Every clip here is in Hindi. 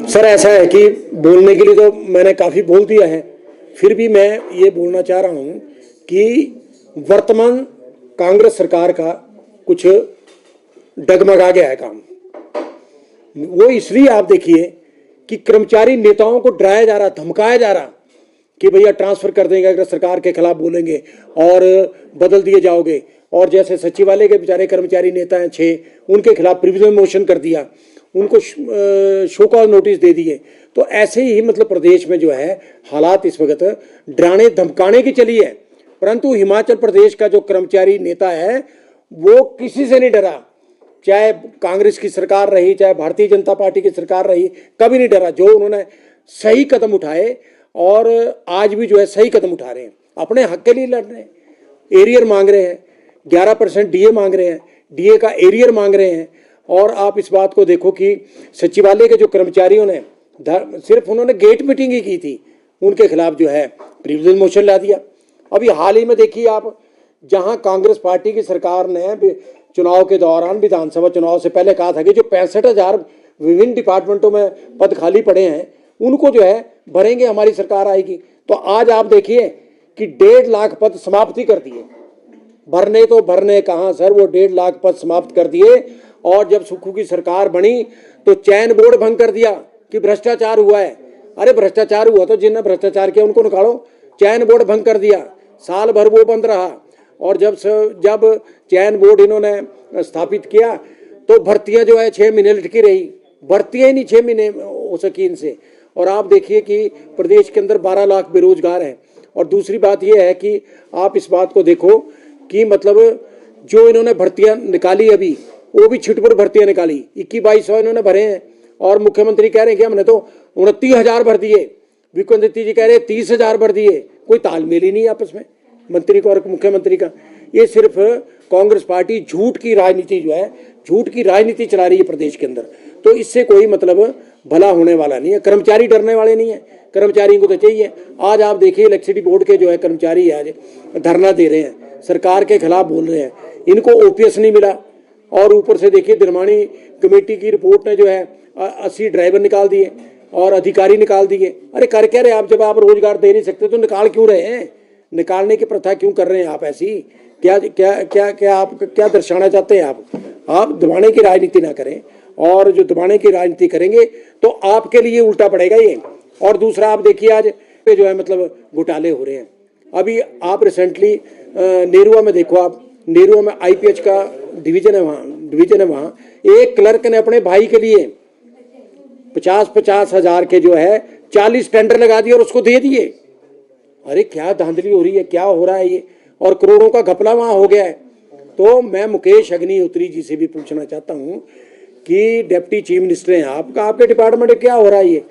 सर ऐसा है कि बोलने के लिए तो मैंने काफ़ी बोल दिया है, फिर भी मैं ये बोलना चाह रहा हूँ कि वर्तमान कांग्रेस सरकार का कुछ डगमगा गया है काम। वो इसलिए आप देखिए कि कर्मचारी नेताओं को डराया जा रहा, धमकाया जा रहा कि भैया ट्रांसफर कर देंगे अगर सरकार के खिलाफ बोलेंगे और बदल दिए जाओगे। और जैसे सचिवालय के बेचारे कर्मचारी नेता हैं 6, उनके खिलाफ प्रिविजन मोशन कर दिया, उनको शो कॉज नोटिस दे दिए। तो ऐसे ही मतलब प्रदेश में जो है हालात इस वक्त डराने धमकाने की चली है, परंतु हिमाचल प्रदेश का जो कर्मचारी नेता है वो किसी से नहीं डरा, चाहे कांग्रेस की सरकार रही चाहे भारतीय जनता पार्टी की सरकार रही, कभी नहीं डरा। जो उन्होंने सही कदम उठाए और आज भी जो है सही कदम उठा रहे हैं, अपने हक के लिए लड़ रहे हैं। एरियर मांग रहे हैं, 11% डीए मांग रहे हैं, डीए का एरियर मांग रहे हैं। और आप इस बात को देखो कि सचिवालय के जो कर्मचारियों ने सिर्फ उन्होंने गेट मीटिंग ही की थी, उनके खिलाफ जो है प्रिविजन मोशन ला दिया। अभी हाल ही में देखिए आप, जहां कांग्रेस पार्टी की सरकार ने चुनाव के दौरान, विधानसभा चुनाव से पहले कहा था कि जो 65,000 विभिन्न डिपार्टमेंटों में पद खाली पड़े हैं उनको जो है भरेंगे, हमारी सरकार आएगी। तो आज आप देखिए कि 1.5 लाख पद समाप्ति कर दिए। भरने तो भरने कहाँ सर, वो 1.5 लाख पद समाप्त कर दिए। और जब सुक्खू की सरकार बनी तो चयन बोर्ड भंग कर दिया कि भ्रष्टाचार हुआ है। अरे भ्रष्टाचार हुआ तो जिन्हें भ्रष्टाचार किया उनको निकालो, चयन बोर्ड भंग कर दिया, साल भर वो बंद रहा। और जब चयन बोर्ड इन्होंने स्थापित किया तो भर्तियां जो है 6 महीने लटकी रही, भर्तियां ही नहीं 6 महीने हो सकी इनसे। और आप देखिए कि प्रदेश के अंदर 12 लाख बेरोजगार हैं। और दूसरी बात यह है कि आप इस बात को देखो कि मतलब जो इन्होंने भर्तियां निकाली अभी, वो भी छिटपुट भर्तियां निकाली, 21-2200 इन्होंने भरे हैं। और मुख्यमंत्री कह रहे हैं कि हमने तो 29,000 भर दिए, विक्रमादित्य जी कह रहे हैं 30,000 भर दिए। कोई तालमेल ही नहीं आपस में मंत्री का और मुख्यमंत्री का। ये सिर्फ कांग्रेस पार्टी झूठ की राजनीति जो है, झूठ की राजनीति चला रही है प्रदेश के अंदर। तो इससे कोई मतलब भला होने वाला नहीं है। कर्मचारी डरने वाले नहीं है, कर्मचारियों को तो चाहिए। आज आप देखिए इलेक्ट्रिसिटी बोर्ड के जो है कर्मचारी आज धरना दे रहे हैं, सरकार के खिलाफ बोल रहे हैं, इनको ओपीएस नहीं मिला। और ऊपर से देखिए निर्माणी कमेटी की रिपोर्ट ने जो है 80 ड्राइवर निकाल दिए और अधिकारी निकाल दिए। अरे कर क्या रहे आप, जब आप रोजगार दे नहीं सकते तो निकाल क्यों रहे हैं? निकालने की प्रथा क्यों कर रहे हैं आप ऐसी? क्या क्या क्या क्या आप क्या दर्शाना चाहते हैं आप दबाने की राजनीति ना करें। और जो दबाने की राजनीति करेंगे तो आपके लिए उल्टा पड़ेगा ये। और दूसरा आप देखिए आज पे जो है मतलब घोटाले हो रहे हैं। अभी आप रिसेंटली नेरुआ में देखो, आप नेरुआ में आईपीएच का डिवीजन है वहाँ एक क्लर्क ने अपने भाई के लिए 50-50 हजार के जो है 40 टेंडर लगा दिए और उसको दे दिए। अरे क्या धांधली हो रही है, क्या हो रहा है ये? और करोड़ों का घपला वहां हो गया है। तो मैं मुकेश अग्निहोत्री जी से भी पूछना चाहता हूं कि डिप्टी चीफ मिनिस्टर हैं आपका, आपके डिपार्टमेंट में क्या हो रहा है ये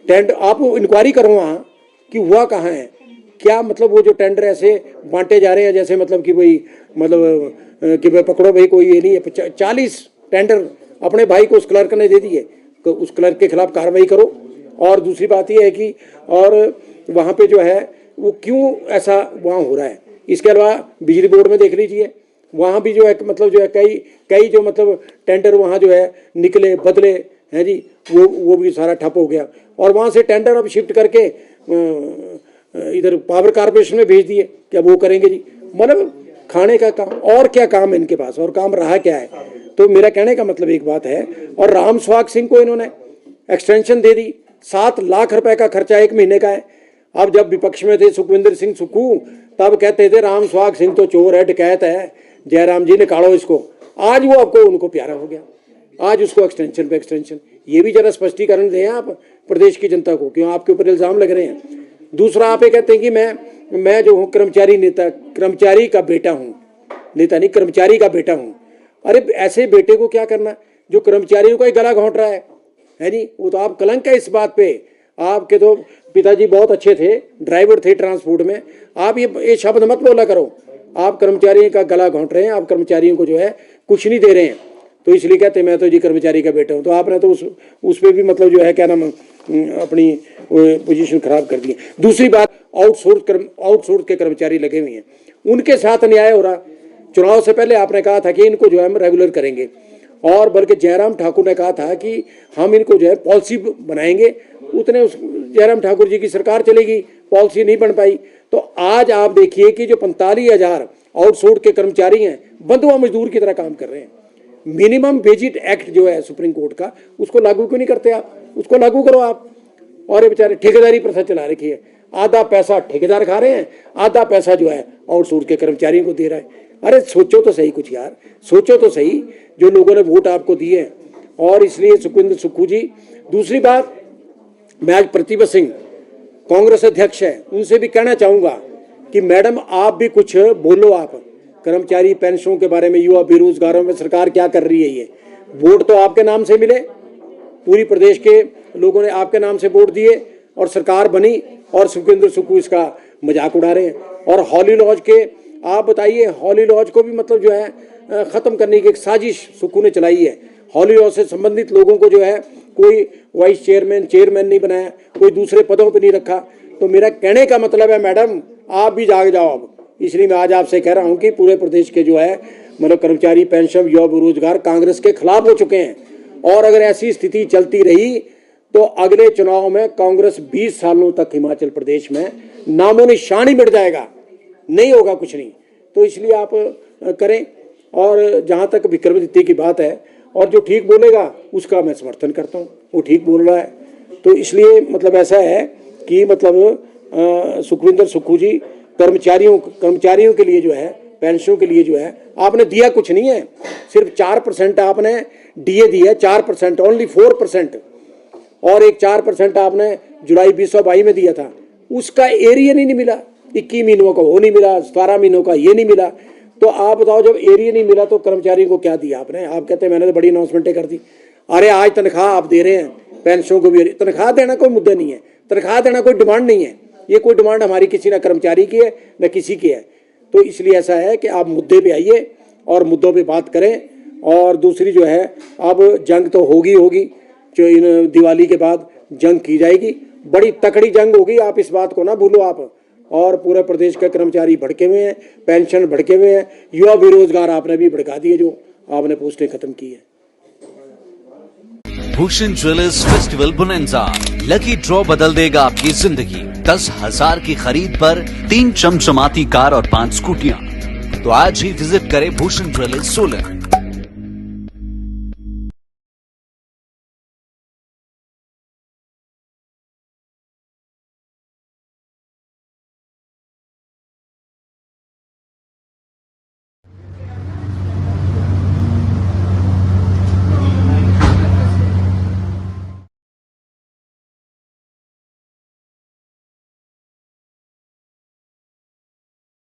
टेंडर? आप इंक्वायरी करो वहां कि हुआ कहाँ है, क्या मतलब वो जो टेंडर ऐसे बांटे जा रहे हैं जैसे मतलब कि भाई मतलब कि भाई पकड़ो भाई कोई ये नहीं है। 40 टेंडर अपने भाई को उस क्लर्क ने दे दिए, तो उस क्लर्क के खिलाफ कार्रवाई करो। और दूसरी बात यह है कि और वहाँ पे जो है वो क्यों ऐसा वहाँ हो रहा है। इसके अलावा बिजली बोर्ड में देख लीजिए, वहाँ भी जो है मतलब जो है कई जो मतलब टेंडर वहाँ जो है निकले बदले हैं जी, वो भी सारा ठप हो गया। और वहाँ से टेंडर अब शिफ्ट करके इधर पावर कारपोरेशन में भेज दिए, क्या वो करेंगे जी? मतलब खाने का काम, और क्या काम है इनके पास, और काम रहा क्या है? तो मेरा कहने का मतलब एक बात है। और राम सुहाग सिंह को इन्होंने एक्सटेंशन दे दी, 7 लाख रुपए का खर्चा 1 महीने का है। अब जब विपक्ष में थे सुखविंदर सिंह सुक्खू, तब कहते थे राम सुहाग सिंह तो चोर है, डकैत है, जयराम जी निकालो इसको। आज वो आपको उनको प्यारा हो गया, आज उसको एक्सटेंशन पे एक्सटेंशन। ये भी जरा स्पष्टीकरण दें आप प्रदेश की जनता को, क्यों आपके ऊपर इल्जाम लग रहे हैं। दूसरा आप ये कहते हैं कि मैं जो हूँ कर्मचारी नेता, कर्मचारी का बेटा हूँ, नेता नहीं कर्मचारी का बेटा हूँ। अरे ऐसे बेटे को क्या करना जो कर्मचारियों का ही गला घोंट रहा है जी? वो तो आप कलंक है इस बात पे। आपके तो पिताजी बहुत अच्छे थे, ड्राइवर थे ट्रांसपोर्ट में। आप ये शब्द मत बोला करो, आप कर्मचारियों का गला घोंट रहे हैं, आप कर्मचारियों को जो है कुछ नहीं दे रहे हैं। तो इसलिए कहते हैं मैं तो जी कर्मचारी का बेटा हूँ। तो आपने तो उस पर भी मतलब जो है क्या नाम अपनी पोजीशन खराब कर दी। दूसरी बात, आउटसोर्स के कर्मचारी लगे हुए हैं, उनके साथ अन्याय हो रहा। चुनाव से पहले आपने कहा था कि इनको जो है हम रेगुलर करेंगे, और बल्कि जयराम ठाकुर ने कहा था कि हम इनको जो है पॉलिसी बनाएंगे, उतने उस जयराम ठाकुर जी की सरकार चलेगी, पॉलिसी नहीं बन पाई। तो आज आप देखिए कि जो 45,000 आउटसोर्स के कर्मचारी हैं, बंधुआ मजदूर की तरह काम कर रहे हैं। मिनिमम वेजेस एक्ट जो है सुप्रीम कोर्ट का, उसको लागू क्यों नहीं करते आप? उसको लागू करो आप। और ये बेचारे ठेकेदारी प्रथा चला रखी है, आधा पैसा ठेकेदार खा रहे हैं, आधा पैसा जो है आउटसोर्स के कर्मचारियों को दे रहा है। अरे सोचो तो सही कुछ यार, सोचो तो सही, जो लोगों ने वोट आपको दिए हैं। और इसलिए सुखविंदर सुक्खू जी, दूसरी बात, मैं आज प्रतिभा सिंह कांग्रेस अध्यक्ष है, उनसे भी कहना चाहूंगा कि मैडम आप भी कुछ बोलो। आप कर्मचारी पेंशनों के बारे में, युवा बेरोजगारों में सरकार क्या कर रही है? ये वोट तो आपके नाम से मिले, पूरी प्रदेश के लोगों ने आपके नाम से वोट दिए और सरकार बनी, और सुखविंदर सुक्खू इसका मजाक उड़ा रहे हैं। और हॉली लॉज के आप बताइए, हॉली लॉज को भी मतलब जो है खत्म करने की एक साजिश सुक्खू ने चलाई है। हॉली लॉज से संबंधित लोगों को जो है कोई वाइस चेयरमैन नहीं बनाया, कोई दूसरे पदों पर नहीं रखा। तो मेरा कहने का मतलब है मैडम, आप भी जाग जाओ अब। इसलिए मैं आज आपसे कह रहा हूं कि पूरे प्रदेश के जो है मतलब कर्मचारी पेंशन, युवा बेरोजगार कांग्रेस के खिलाफ हो चुके हैं। और अगर ऐसी स्थिति चलती रही तो अगले चुनाव में कांग्रेस 20 सालों तक हिमाचल प्रदेश में नामो निशान ही मिट जाएगा, नहीं होगा कुछ नहीं। तो इसलिए आप करें। और जहां तक विक्रमादित्य की बात है, और जो ठीक बोलेगा उसका मैं समर्थन करता हूं, वो ठीक बोल रहा है। तो इसलिए मतलब ऐसा है कि मतलब सुखविंदर सुक्खू जी कर्मचारियों के लिए जो है, पेंशनों के लिए जो है आपने दिया कुछ नहीं है, सिर्फ 4% आपने डीए दिया है, 4%, ओनली 4%। और एक 4% आपने जुलाई 2022 में दिया था, उसका एरिया नहीं मिला। 21 महीनों का वो नहीं मिला, 17 महीनों का ये नहीं मिला। तो आप बताओ, जब एरिया नहीं मिला तो कर्मचारियों को क्या दिया आपने? आप कहते हैं मैंने तो बड़ी अनाउंसमेंटें कर दी। अरे आज तनख्वाह आप दे रहे हैं, पेंशनों को भी तनख्वाह देना कोई मुद्दा नहीं है, तनख्वाह देना कोई डिमांड नहीं है। ये कोई डिमांड हमारी किसी ना कर्मचारी की है न किसी की है। तो इसलिए ऐसा है कि आप मुद्दे पे आइए और मुद्दों पे बात करें। और दूसरी जो है, अब जंग तो होगी, जो इन दिवाली के बाद जंग की जाएगी, बड़ी तकड़ी जंग होगी, आप इस बात को ना भूलो आप। और पूरे प्रदेश के कर्मचारी भड़के हुए हैं, पेंशन भड़के हुए हैं, युवा बेरोजगार आपने भी भड़का दिए, जो आपने पोस्टें खत्म की है। Bhushan jewellers festival bonanza, lucky draw बदल देगा आपकी जिंदगी। 10,000 की खरीद पर 3 चमचमाती कार और 5 स्कूटियां। तो आज ही विजिट करें भूषण ज्वेलर्स सोलन।